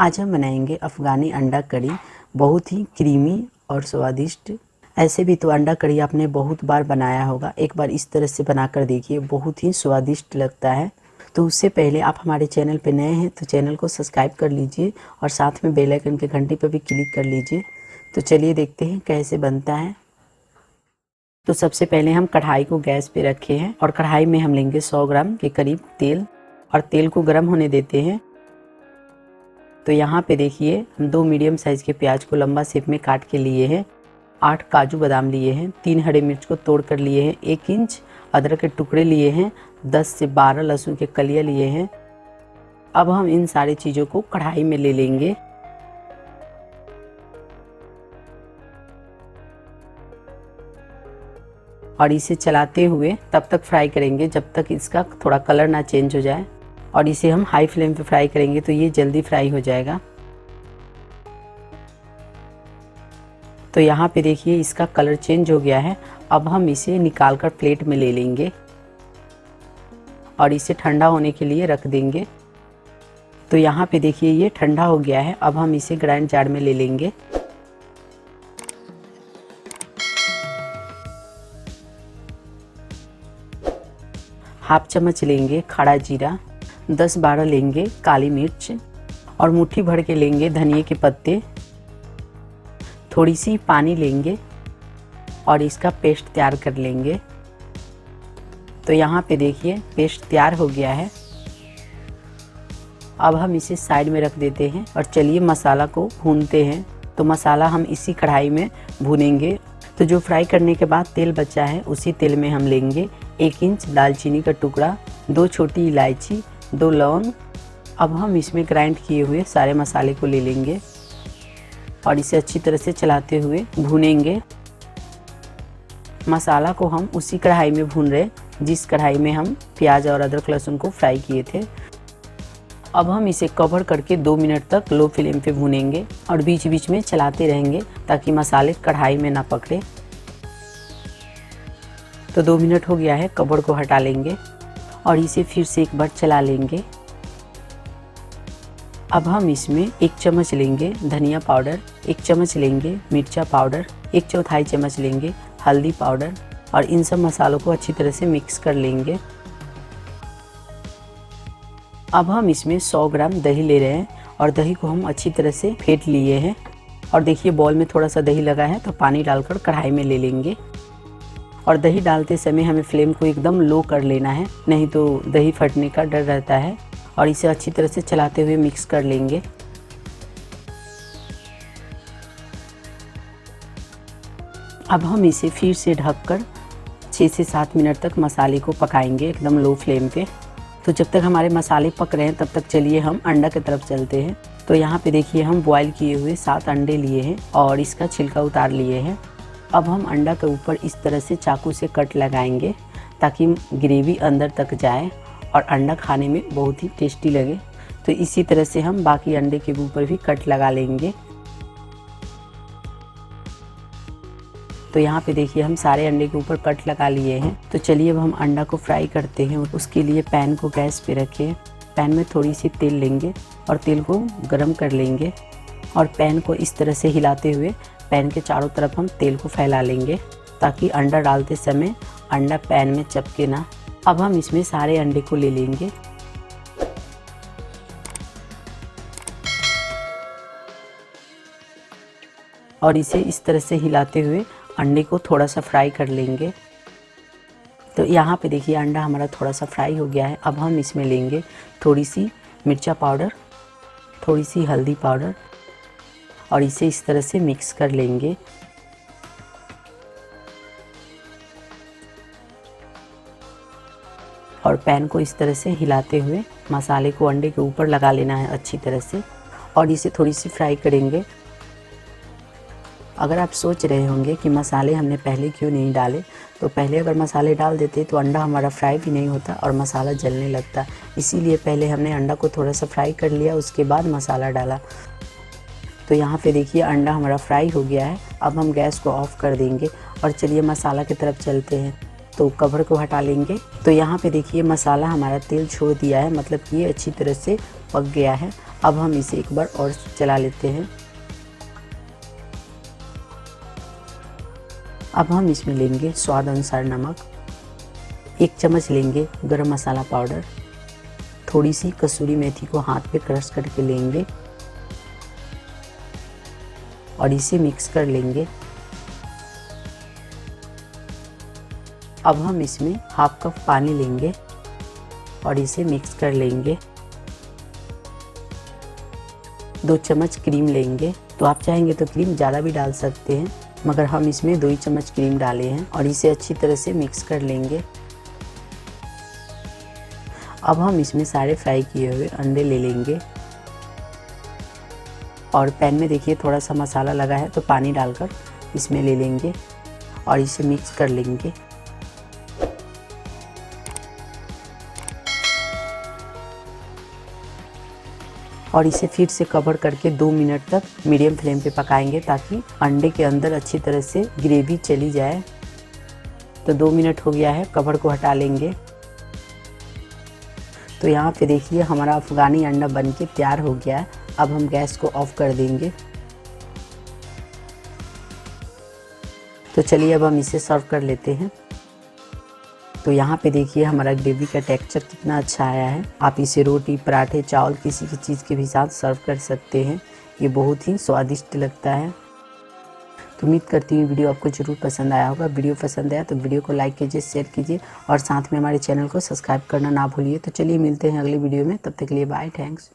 आज हम बनाएंगे अफ़गानी अंडा करी, बहुत ही क्रीमी और स्वादिष्ट। ऐसे भी तो अंडा करी आपने बहुत बार बनाया होगा, एक बार इस तरह से बनाकर देखिए, बहुत ही स्वादिष्ट लगता है। तो उससे पहले आप हमारे चैनल पर नए हैं तो चैनल को सब्सक्राइब कर लीजिए और साथ में बेल आइकन के घंटी पर भी क्लिक कर लीजिए। तो चलिए देखते हैं कैसे बनता है। तो सबसे पहले हम कढ़ाई को गैस पे रखे हैं और कढ़ाई में हम लेंगे 100 ग्राम के करीब तेल और तेल को गर्म होने देते हैं। तो यहाँ पे देखिए हम 2 मीडियम साइज़ के प्याज को लंबा शेप में काट के लिए हैं, 8 काजू बादाम लिए हैं, 3 हरे मिर्च को तोड़ कर लिए हैं, 1 इंच अदरक के टुकड़े लिए हैं, 10 से 12 लहसुन के कलियाँ लिए हैं। अब हम इन सारी चीज़ों को कढ़ाई में ले लेंगे और इसे चलाते हुए तब तक फ्राई करेंगे जब तक इसका थोड़ा कलर ना चेंज हो जाए। और इसे हम हाई फ्लेम पे फ्राई करेंगे तो ये जल्दी फ्राई हो जाएगा। तो यहाँ पे देखिए इसका कलर चेंज हो गया है। अब हम इसे निकाल कर प्लेट में ले लेंगे और इसे ठंडा होने के लिए रख देंगे। तो यहाँ पे देखिए ये ठंडा हो गया है। अब हम इसे ग्राइंड जार में ले लेंगे। हाफ चम्मच लेंगे खड़ा जीरा, 10-12 लेंगे काली मिर्च और मुट्ठी भर के लेंगे धनिए के पत्ते। थोड़ी सी पानी लेंगे और इसका पेस्ट तैयार कर लेंगे। तो यहाँ पे देखिए पेस्ट तैयार हो गया है। अब हम इसे साइड में रख देते हैं और चलिए मसाला को भूनते हैं। तो मसाला हम इसी कढ़ाई में भूनेंगे। तो जो फ्राई करने के बाद तेल बचा है उसी तेल में हम लेंगे 1 इंच दालचीनी का टुकड़ा, 2 छोटी इलायची, 2 लौंग। अब हम इसमें ग्राइंड किए हुए सारे मसाले को ले लेंगे और इसे अच्छी तरह से चलाते हुए भूनेंगे। मसाला को हम उसी कढ़ाई में भून रहे जिस कढ़ाई में हम प्याज और अदरक लहसुन को फ्राई किए थे। अब हम इसे कवर करके 2 मिनट तक लो फ्लेम पे भूनेंगे और बीच बीच में चलाते रहेंगे ताकि मसाले कढ़ाई में ना पकड़े। तो 2 मिनट हो गया है, कवर को हटा लेंगे और इसे फिर से एक बार चला लेंगे। अब हम इसमें 1 चम्मच लेंगे धनिया पाउडर, 1 चम्मच लेंगे मिर्चा पाउडर, 1/4 चम्मच लेंगे हल्दी पाउडर और इन सब मसालों को अच्छी तरह से मिक्स कर लेंगे। अब हम इसमें 100 ग्राम दही ले रहे हैं और दही को हम अच्छी तरह से फेंट लिए हैं। और देखिए बॉल में थोड़ा सा दही लगा है तो पानी डालकर कढ़ाई में ले लेंगे। और दही डालते समय हमें फ्लेम को एकदम लो कर लेना है, नहीं तो दही फटने का डर रहता है। और इसे अच्छी तरह से चलाते हुए मिक्स कर लेंगे। अब हम इसे फिर से ढककर 6 से 7 मिनट तक मसाले को पकाएंगे एकदम लो फ्लेम पे। तो जब तक हमारे मसाले पक रहे हैं तब तक चलिए हम अंडा की तरफ चलते हैं। तो यहाँ पे देखिए हम बॉईल किए हुए 7 अंडे लिए हैं और इसका छिलका उतार लिए हैं। अब हम अंडा के ऊपर इस तरह से चाकू से कट लगाएंगे ताकि ग्रेवी अंदर तक जाए और अंडा खाने में बहुत ही टेस्टी लगे। तो इसी तरह से हम बाकी अंडे के ऊपर भी कट लगा लेंगे। तो यहाँ पे देखिए हम सारे अंडे के ऊपर कट लगा लिए हैं। तो चलिए अब हम अंडा को फ्राई करते हैं। उसके लिए पैन को गैस पे रखें। पैन में थोड़ी सी तेल लेंगे और तेल को गरम कर लेंगे और पैन को इस तरह से हिलाते हुए पैन के चारों तरफ हम तेल को फैला लेंगे ताकि अंडा डालते समय अंडा पैन में चिपके ना। अब हम इसमें सारे अंडे को ले लेंगे और इसे इस तरह से हिलाते हुए अंडे को थोड़ा सा फ्राई कर लेंगे। तो यहाँ पे देखिए अंडा हमारा थोड़ा सा फ्राई हो गया है। अब हम इसमें लेंगे थोड़ी सी मिर्चा पाउडर, थोड़ी सी हल्दी पाउडर और इसे इस तरह से मिक्स कर लेंगे। और पैन को इस तरह से हिलाते हुए मसाले को अंडे के ऊपर लगा लेना है अच्छी तरह से और इसे थोड़ी सी फ्राई करेंगे। अगर आप सोच रहे होंगे कि मसाले हमने पहले क्यों नहीं डाले, तो पहले अगर मसाले डाल देते तो अंडा हमारा फ्राई भी नहीं होता और मसाला जलने लगता। इसीलिए पहले हमने अंडा को थोड़ा सा फ्राई कर लिया, उसके बाद मसाला डाला। तो यहाँ पे देखिए अंडा हमारा फ्राई हो गया है। अब हम गैस को ऑफ कर देंगे और चलिए मसाला की तरफ चलते हैं। तो कवर को हटा लेंगे। तो यहाँ पे देखिए मसाला हमारा तेल छोड़ दिया है, मतलब कि ये अच्छी तरह से पक गया है। अब हम इसे एक बार और चला लेते हैं। अब हम इसमें लेंगे स्वाद अनुसार नमक, 1 चम्मच लेंगे गरम मसाला पाउडर, थोड़ी सी कसूरी मेथी को हाथ पे क्रश करके लेंगे और इसे मिक्स कर लेंगे। अब हम इसमें हाफ कप पानी लेंगे और इसे मिक्स कर लेंगे। 2 चम्मच क्रीम लेंगे, तो आप चाहेंगे तो क्रीम ज़्यादा भी डाल सकते हैं, मगर हम इसमें 2 ही चम्मच क्रीम डाले हैं और इसे अच्छी तरह से मिक्स कर लेंगे। अब हम इसमें सारे फ्राई किए हुए अंडे ले लेंगे और पैन में देखिए थोड़ा सा मसाला लगा है, तो पानी डालकर इसमें ले लेंगे और इसे मिक्स कर लेंगे। और इसे फिर से कवर करके 2 मिनट तक मीडियम फ्लेम पे पकाएंगे ताकि अंडे के अंदर अच्छी तरह से ग्रेवी चली जाए। तो 2 मिनट हो गया है, कवर को हटा लेंगे। तो यहाँ पे देखिए हमारा अफ़गानी अंडा बनके तैयार हो गया है। अब हम गैस को ऑफ कर देंगे। तो चलिए अब हम इसे सर्व कर लेते हैं। तो यहाँ पे देखिए हमारा ग्रेवी का टेक्सचर कितना अच्छा आया है। आप इसे रोटी, पराठे, चावल किसी भी चीज़ के भी साथ सर्व कर सकते हैं। ये बहुत ही स्वादिष्ट लगता है। तो उम्मीद करती हूँ वीडियो आपको ज़रूर पसंद आया होगा। वीडियो पसंद आया तो वीडियो को लाइक कीजिए, शेयर कीजिए और साथ में हमारे चैनल को सब्सक्राइब करना ना भूलिए। तो चलिए मिलते हैं अगले वीडियो में, तब तक के लिए बाय, थैंक्स।